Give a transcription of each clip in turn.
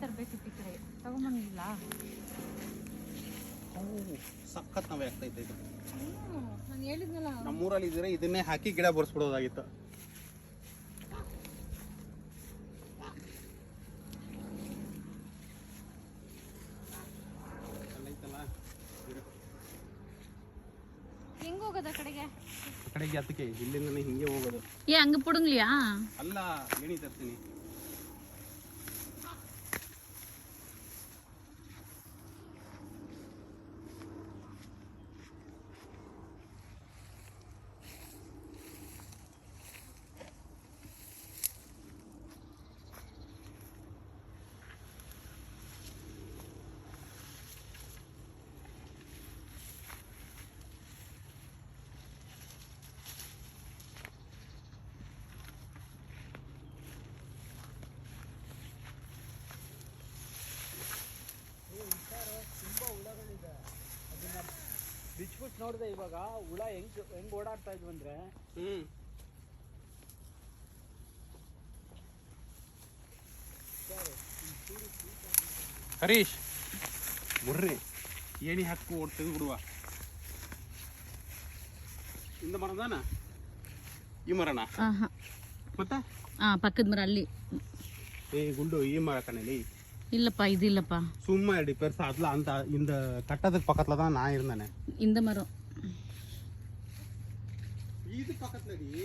ತರಬೇಕಿತ್ತು ಈ ಕಡೆ ತಗೊಂಬಂದಿಲ್ಲ. ಸಖತ್ ನಾವೇ ಆಗ್ತೈತೆ ಇದು. ನಾನು ಹೇಳಿದ್ನಲ್ಲ ನಮ್ಮೂರಲ್ಲಿ ಇದ್ರೆ ಇದನ್ನೇ ಹಾಕಿ ಗಿಡ ಬರ್ಸ್ಬಿಡೋದಾಗಿತ್ತು. ಹೆಂಗ್ ಹೋಗೋದು ಆ ಕಡೆಗೆ? ಆ ಕಡೆಗೆ ಅದಕ್ಕೆ ಇಲ್ಲಿಂದನೇ ಹಿಂಗೆ ಹೋಗೋದು. ಏ ಹಂಗ ಪುಡುಂಗ್ಲಿಯಾ? ಅಲ್ಲ, ಏಣಿ ತರ್ತೀನಿ. ಬಿಚ್ಬಿಟ್ಟು ನೋಡಿದೆ ಇವಾಗ ಹುಳ ಹೆಂಗ್ ಓಡಾಡ್ತಾ ಇದ್ವು ಅಂದ್ರೆ. ಹರೀಶ್ ಬರ್ರಿ, ಏಣಿ ಹಾಕಿ ಓಡ್ ತೆಗೆದು ಬಿಡುವ. ಇಂದ ಮರದಾನ ಈ ಮರಣ ಮತ್ತೆ ಪಕ್ಕದ ಮರ ಅಲ್ಲಿ. ಏ ಗುಂಡು, ಈ ಮರ ಕಣಲಿ இல்லப்பா இது இல்லப்பா. சும்மா எடி பெருசா அதுல அந்த இந்த கட்டத்துக்கு பக்கத்துல தான் நான் இருந்தேனே. இந்த மரம் இது பக்கத்துலடி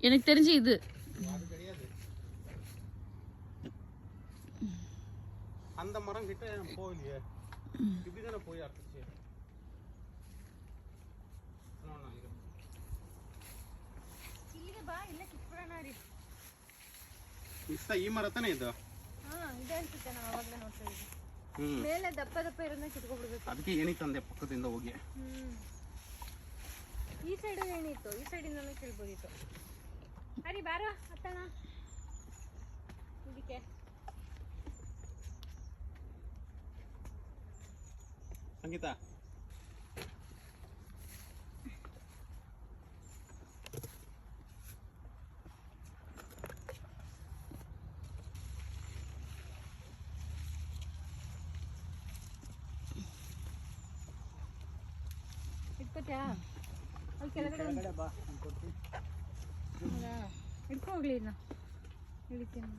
எனக்கு தெரிஞ்சு இது. அது கிடையாது. அந்த மரம் கிட்ட போயிலையே. இப்படி தான போய் அர்த்தச்சு. ಇಲ್ಲಿಗೆ ಬಾ, ಇಲ್ಲೇ ಕಿತ್ಬಿಡೋಣ ರೀ. ಈ ಮರ ತಾನೇ ಇದು. ಇದೆ ಅನ್ಸುತ್ತೆ, ನಾವು ಅವಾಗಲೇ ನೋಡ್ತಾ ಇದ್ವಿ. ಮೇಲೆ ದಪ್ಪ ದಪ್ಪ ಇರೋದನ್ನ ಕಿತ್ಕೊಬಿಡ್ಬೇಕು. ಅದಕ್ಕೆ ಏನಿ ತಂದೆ ಪಕ್ಕದಿಂದ ಹೋಗಿ. ಈ ಸೈಡ್ ಏನಿತ್ತು, ಈ ಸೈಡಿಂದನೇ ಕೇಳ್ಬೋದಿತ್ತು. ಅರಿ ಬಾರ ಹತ್ತಣ ಇದಕ್ಕೆ. ಸಂಗೀತ ಇಟ್ಕೋತ್ಯಾ? ಅಲ್ಲಿ ಕೆಳಗಡೆ ಬಾ, ನಾನು ಕೊಡ್ತೀನಿ. ಇಟ್ಕೊ ಹೋಗ್ಲಿ, ಇನ್ನ ಹಿಡಿತೀನಿ.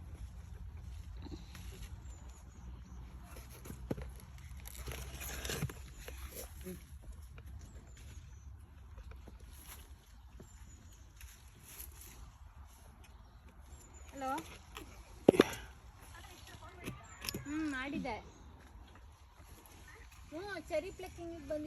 ಹಲೋ, ಮಾಡಿದ್ದೆ. ಚೆರಿ ಪ್ಲಕ್ಕಿಂಗ್ ಬಂದಿ.